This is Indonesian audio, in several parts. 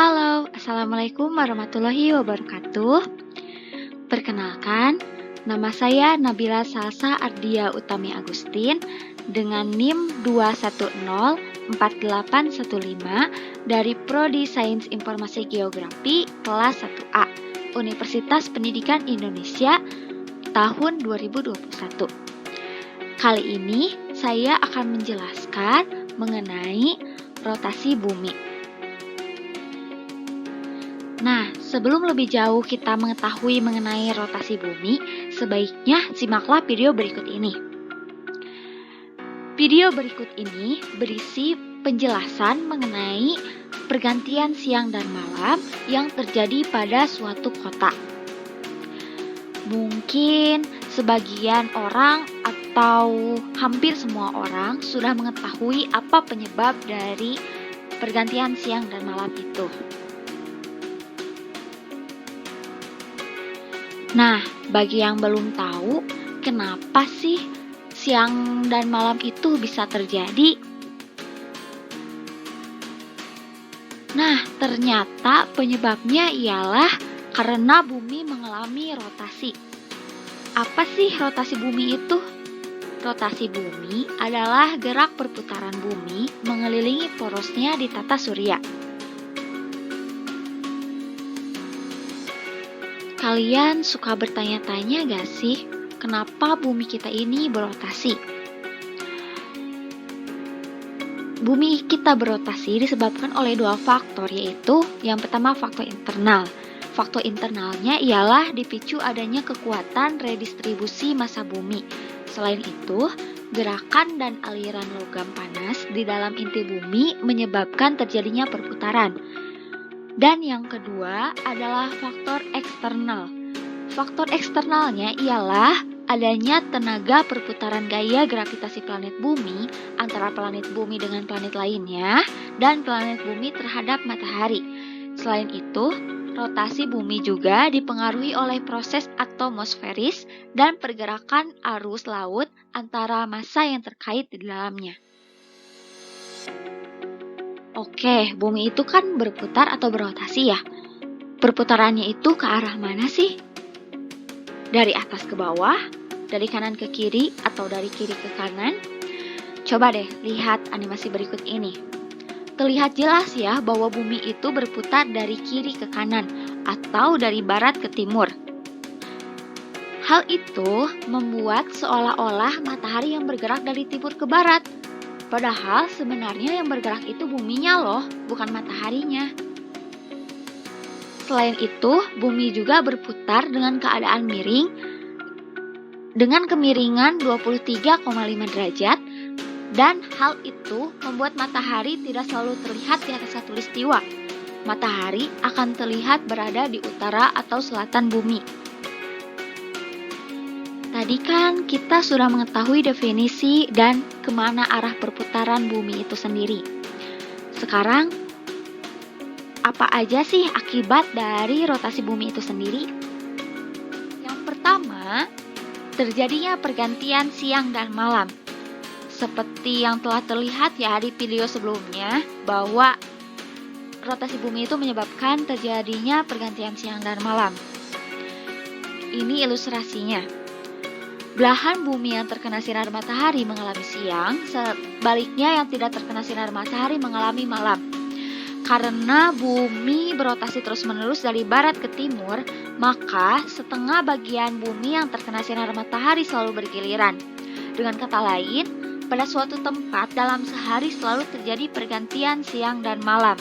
Halo, Assalamualaikum warahmatullahi wabarakatuh. Perkenalkan, nama saya Nabila Salsa Ardia Utami Agustin dengan NIM 2104815 dari Prodi Sains Informasi Geografi kelas 1A, Universitas Pendidikan Indonesia tahun 2021. Kali ini saya akan menjelaskan mengenai rotasi bumi. Nah, sebelum lebih jauh kita mengetahui mengenai rotasi bumi, sebaiknya simaklah video berikut ini. Video berikut ini berisi penjelasan mengenai pergantian siang dan malam yang terjadi pada suatu kota. Mungkin sebagian orang atau hampir semua orang sudah mengetahui apa penyebab dari pergantian siang dan malam itu. Nah, bagi yang belum tahu, kenapa sih siang dan malam itu bisa terjadi? Nah, ternyata penyebabnya ialah karena bumi mengalami rotasi. Apa sih rotasi bumi itu? Rotasi bumi adalah gerak perputaran bumi mengelilingi porosnya di tata surya. Kalian suka bertanya-tanya gak sih, kenapa bumi kita ini berotasi? Bumi kita berotasi disebabkan oleh dua faktor, yaitu yang pertama faktor internal. Faktor internalnya ialah dipicu adanya kekuatan redistribusi massa bumi. Selain itu, gerakan dan aliran logam panas di dalam inti bumi menyebabkan terjadinya perputaran. Dan yang kedua adalah faktor eksternal. Faktor eksternalnya ialah adanya tenaga perputaran gaya gravitasi planet bumi antara planet bumi dengan planet lainnya dan planet bumi terhadap matahari. Selain itu, rotasi bumi juga dipengaruhi oleh proses atmosferis dan pergerakan arus laut antara massa yang terkait di dalamnya. Oke, bumi itu kan berputar atau berotasi ya. Perputarannya itu ke arah mana sih? Dari atas ke bawah, dari kanan ke kiri, atau dari kiri ke kanan? Coba deh lihat animasi berikut ini. Terlihat jelas ya bahwa bumi itu berputar dari kiri ke kanan, atau dari barat ke timur. Hal itu membuat seolah-olah matahari yang bergerak dari timur ke barat. Padahal sebenarnya yang bergerak itu buminya loh, bukan mataharinya. Selain itu, bumi juga berputar dengan keadaan miring dengan kemiringan 23,5 derajat dan hal itu membuat matahari tidak selalu terlihat di atas khatulistiwa. Matahari akan terlihat berada di utara atau selatan bumi. Tadi kan kita sudah mengetahui definisi dan kemana arah perputaran bumi itu sendiri. Sekarang, apa aja sih akibat dari rotasi bumi itu sendiri? Yang pertama, terjadinya pergantian siang dan malam. Seperti yang telah terlihat ya di video sebelumnya, bahwa rotasi bumi itu menyebabkan terjadinya pergantian siang dan malam. Ini ilustrasinya. Belahan bumi yang terkena sinar matahari mengalami siang, sebaliknya yang tidak terkena sinar matahari mengalami malam. Karena bumi berotasi terus-menerus dari barat ke timur, maka setengah bagian bumi yang terkena sinar matahari selalu bergiliran. Dengan kata lain, pada suatu tempat dalam sehari selalu terjadi pergantian siang dan malam.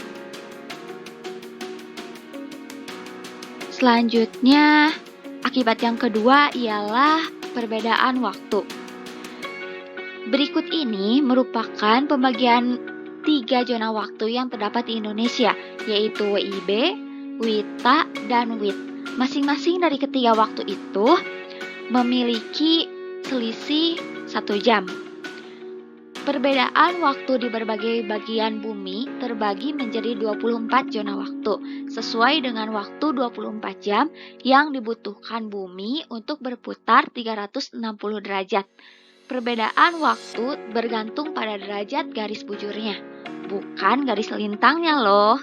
Selanjutnya, akibat yang kedua ialah perbedaan waktu. Berikut ini merupakan pembagian 3 zona waktu yang terdapat di Indonesia, yaitu WIB, WITA, dan WIT. Masing-masing dari ketiga waktu itu memiliki selisih 1 jam. Perbedaan waktu di berbagai bagian bumi terbagi menjadi 24 zona waktu, sesuai dengan waktu 24 jam yang dibutuhkan bumi untuk berputar 360 derajat. Perbedaan waktu bergantung pada derajat garis bujurnya, bukan garis lintangnya loh.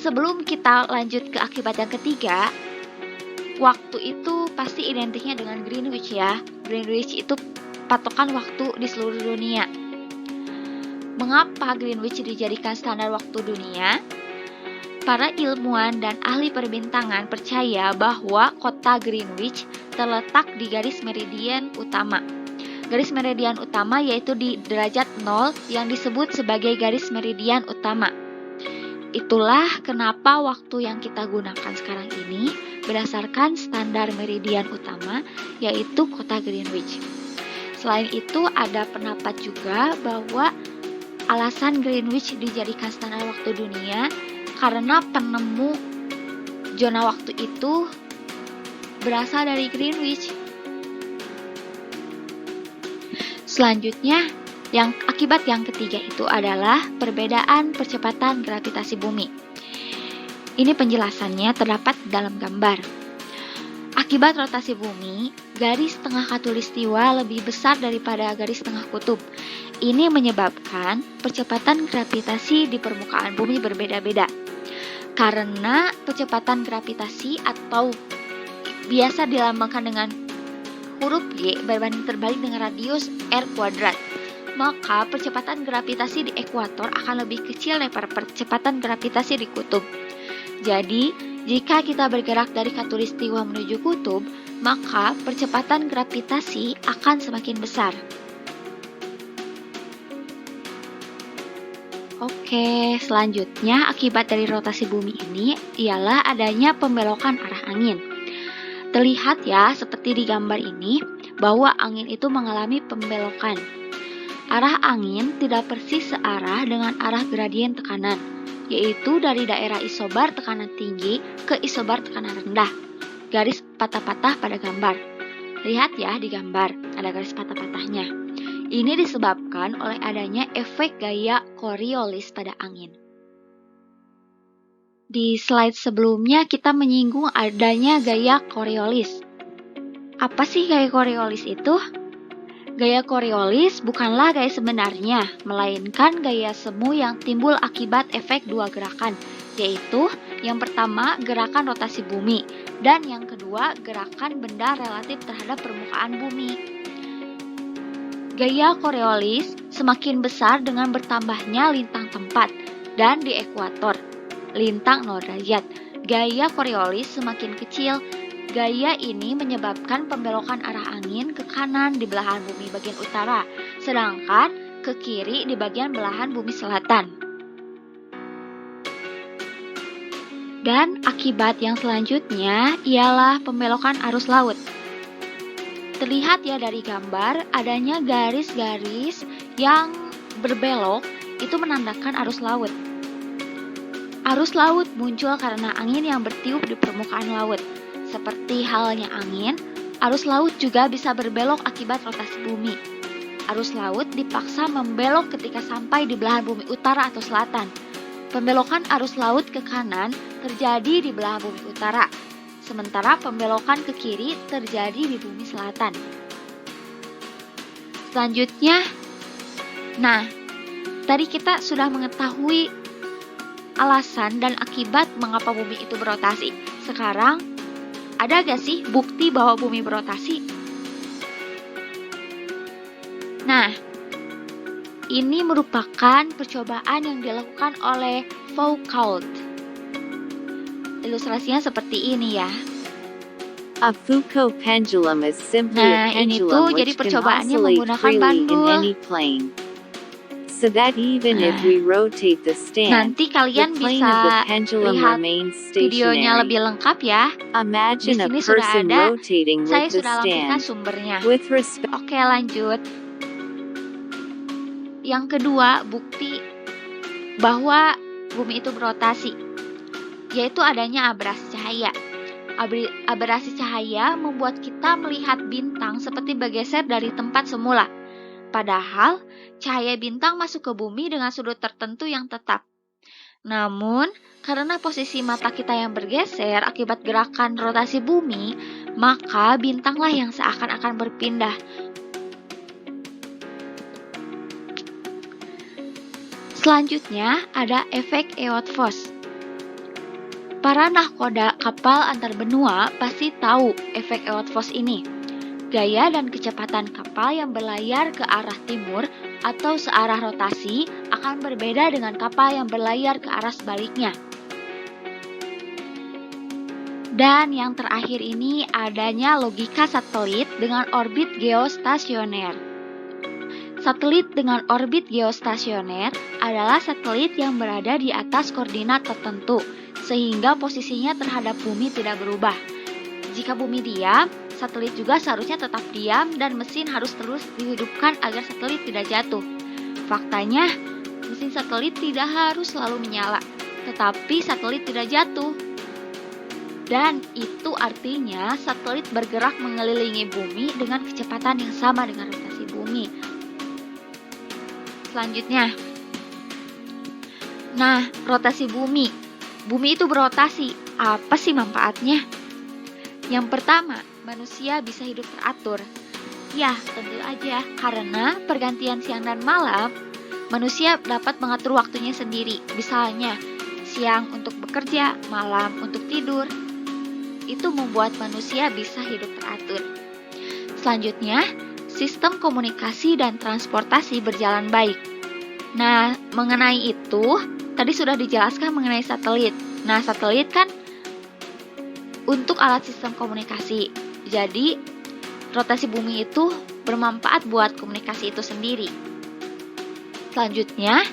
sebelum kita lanjut ke akibat yang ketiga, waktu itu pasti identiknya dengan Greenwich ya. Greenwich itu patokan waktu di seluruh dunia. Mengapa Greenwich dijadikan standar waktu dunia? Para ilmuwan dan ahli perbintangan percaya bahwa kota Greenwich terletak di garis meridian utama. Garis meridian utama yaitu di derajat 0 yang disebut sebagai garis meridian utama. Itulah kenapa waktu yang kita gunakan sekarang ini berdasarkan standar meridian utama, yaitu kota Greenwich. Selain itu, ada pendapat juga bahwa alasan Greenwich dijadikan standar waktu dunia karena penemu zona waktu itu berasal dari Greenwich. Selanjutnya, akibat yang ketiga itu adalah perbedaan percepatan gravitasi bumi. Ini penjelasannya terdapat dalam gambar. Akibat rotasi bumi, garis tengah khatulistiwa lebih besar daripada garis tengah kutub. Ini menyebabkan percepatan gravitasi di permukaan bumi berbeda-beda. Karena percepatan gravitasi atau biasa dilambangkan dengan huruf G berbanding terbalik dengan radius R kuadrat, maka percepatan gravitasi di ekuator akan lebih kecil daripada percepatan gravitasi di kutub. Jadi, jika kita bergerak dari khatulistiwa menuju kutub, maka percepatan gravitasi akan semakin besar. Oke, selanjutnya akibat dari rotasi bumi ini ialah adanya pembelokan arah angin. Terlihat ya, seperti di gambar ini, bahwa angin itu mengalami pembelokan. Arah angin tidak persis searah dengan arah gradien tekanan, yaitu dari daerah isobar tekanan tinggi ke isobar tekanan rendah. Garis patah-patah pada gambar. Lihat ya di gambar, ada garis patah-patahnya. Ini disebabkan oleh adanya efek gaya Coriolis pada angin. Di slide sebelumnya kita menyinggung adanya gaya Coriolis. Apa sih gaya Coriolis itu? Gaya Coriolis bukanlah gaya sebenarnya, melainkan gaya semu yang timbul akibat efek dua gerakan, yaitu yang pertama gerakan rotasi bumi, dan yang kedua gerakan benda relatif terhadap permukaan bumi. Gaya Coriolis semakin besar dengan bertambahnya lintang tempat, dan di ekuator, lintang 0 derajat. Gaya Coriolis semakin kecil. Gaya ini menyebabkan pembelokan arah angin ke kanan di belahan bumi bagian utara, sedangkan ke kiri di bagian belahan bumi selatan. Dan akibat yang selanjutnya ialah pembelokan arus laut. Terlihat ya dari gambar, adanya garis-garis yang berbelok itu menandakan arus laut. Arus laut muncul karena angin yang bertiup di permukaan laut. Seperti halnya angin, arus laut juga bisa berbelok akibat rotasi bumi. Arus laut dipaksa membelok ketika sampai di belahan bumi utara atau selatan. Pembelokan arus laut ke kanan terjadi di belahan bumi utara, sementara pembelokan ke kiri terjadi di bumi selatan. Selanjutnya, tadi kita sudah mengetahui alasan dan akibat mengapa bumi itu berotasi. Sekarang, ada gak sih bukti bahwa bumi berotasi? Ini merupakan percobaan yang dilakukan oleh Foucault. Ilustrasinya seperti ini ya. A Foucault pendulum is simply a pendulum jadi which can percobaannya oscillate menggunakan freely in bandul. any plane. So that even if we rotate the stand, Nanti kalian the plane of the bisa pendulum lihat remains videonya stationary. lebih lengkap ya. Imagine a Di sini sudah person ada, rotating Saya with the sudah lampirkan stand. sumbernya. With respect, Oke, lanjut. Yang kedua, bukti bahwa bumi itu berotasi, yaitu adanya abrasi cahaya. Abrasi cahaya membuat kita melihat bintang seperti bergeser dari tempat semula. Padahal, cahaya bintang masuk ke bumi dengan sudut tertentu yang tetap. Namun, karena posisi mata kita yang bergeser akibat gerakan rotasi bumi, maka bintanglah yang seakan-akan berpindah. Selanjutnya, ada efek Eötvös. Para nahkoda kapal antar benua pasti tahu efek Eötvös ini. Gaya dan kecepatan kapal yang berlayar ke arah timur atau searah rotasi akan berbeda dengan kapal yang berlayar ke arah sebaliknya. Dan yang terakhir ini adanya logika satelit dengan orbit geostasioner. Satelit dengan orbit geostasioner adalah satelit yang berada di atas koordinat tertentu, sehingga posisinya terhadap bumi tidak berubah. Jika bumi diam, satelit juga seharusnya tetap diam dan mesin harus terus dihidupkan agar satelit tidak jatuh. Faktanya, mesin satelit tidak harus selalu menyala, tetapi satelit tidak jatuh. Dan itu artinya satelit bergerak mengelilingi bumi dengan kecepatan yang sama dengan rotasi bumi. Selanjutnya, rotasi bumi. Bumi itu berotasi. Apa sih manfaatnya? Yang pertama, manusia bisa hidup teratur. Ya, tentu aja, karena pergantian siang dan malam, manusia dapat mengatur waktunya sendiri. Misalnya, siang untuk bekerja, malam untuk tidur. Itu membuat manusia bisa hidup teratur. Selanjutnya, sistem komunikasi dan transportasi berjalan baik. Nah, mengenai itu, tadi sudah dijelaskan mengenai satelit. Nah, satelit kan untuk alat sistem komunikasi. Jadi, rotasi bumi itu bermanfaat buat komunikasi itu sendiri. Selanjutnya,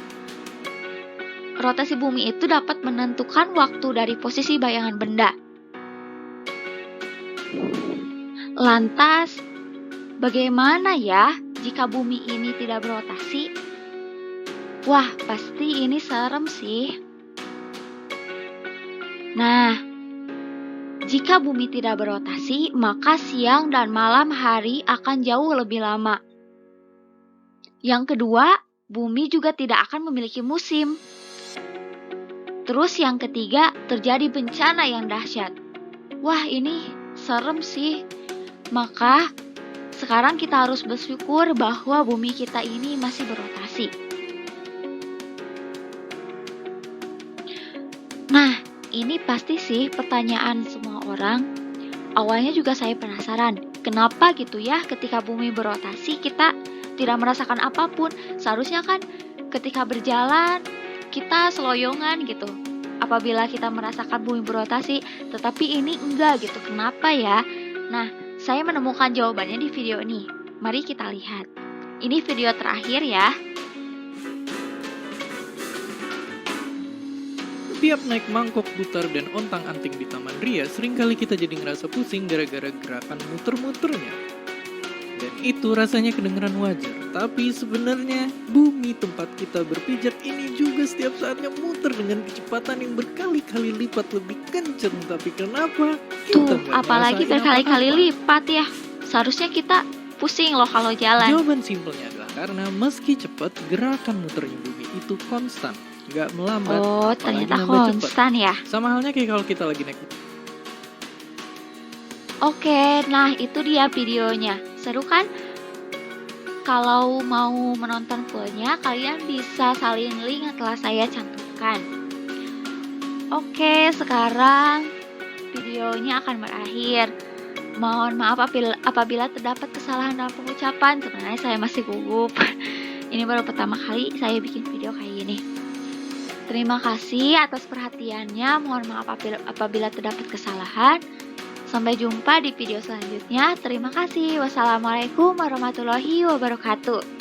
rotasi bumi itu dapat menentukan waktu dari posisi bayangan benda. Lantas, bagaimana ya jika bumi ini tidak berotasi? Wah, pasti ini serem sih. Nah, jika bumi tidak berotasi, maka siang dan malam hari akan jauh lebih lama. Yang kedua, bumi juga tidak akan memiliki musim. Terus yang ketiga, terjadi bencana yang dahsyat. Wah, ini serem sih. Maka, sekarang kita harus bersyukur bahwa bumi kita ini masih berotasi. Nah, ini pasti sih pertanyaan semua orang. Awalnya juga saya penasaran, kenapa gitu ya ketika bumi berotasi kita tidak merasakan apapun. Seharusnya kan ketika berjalan kita seloyongan gitu apabila kita merasakan bumi berotasi, tetapi ini enggak gitu. Kenapa ya? Nah, saya menemukan jawabannya di video ini. Mari kita lihat. Ini video terakhir ya. Tiap naik mangkok putar dan ontang-anting di Taman Ria, seringkali kita jadi ngerasa pusing gara-gara gerakan muter-muternya. Dan itu rasanya kedengeran wajar. Tapi sebenarnya bumi tempat kita berpijak ini juga setiap saatnya muter dengan kecepatan yang berkali-kali lipat lebih kenceng. Tapi kenapa? Tuh, apalagi berkali-kali lipat ya. Seharusnya kita pusing loh kalau jalan. Jawaban simpelnya adalah karena meski cepat, gerakan muternya bumi itu konstan. Nggak melambat. Oh, ternyata konstan ya. Sama halnya kayak kalau kita lagi naik. Oke, nah itu dia videonya. Seru kan? Kalau mau menonton fullnya, kalian bisa salin link yang telah saya cantumkan. Oke, sekarang videonya akan berakhir. Mohon maaf apabila terdapat kesalahan dalam pengucapan. Sebenarnya saya masih gugup. Ini baru pertama kali saya bikin video kayak gini. Terima kasih atas perhatiannya. Mohon maaf apabila terdapat kesalahan. Sampai jumpa di video selanjutnya. Terima kasih. Wassalamualaikum warahmatullahi wabarakatuh.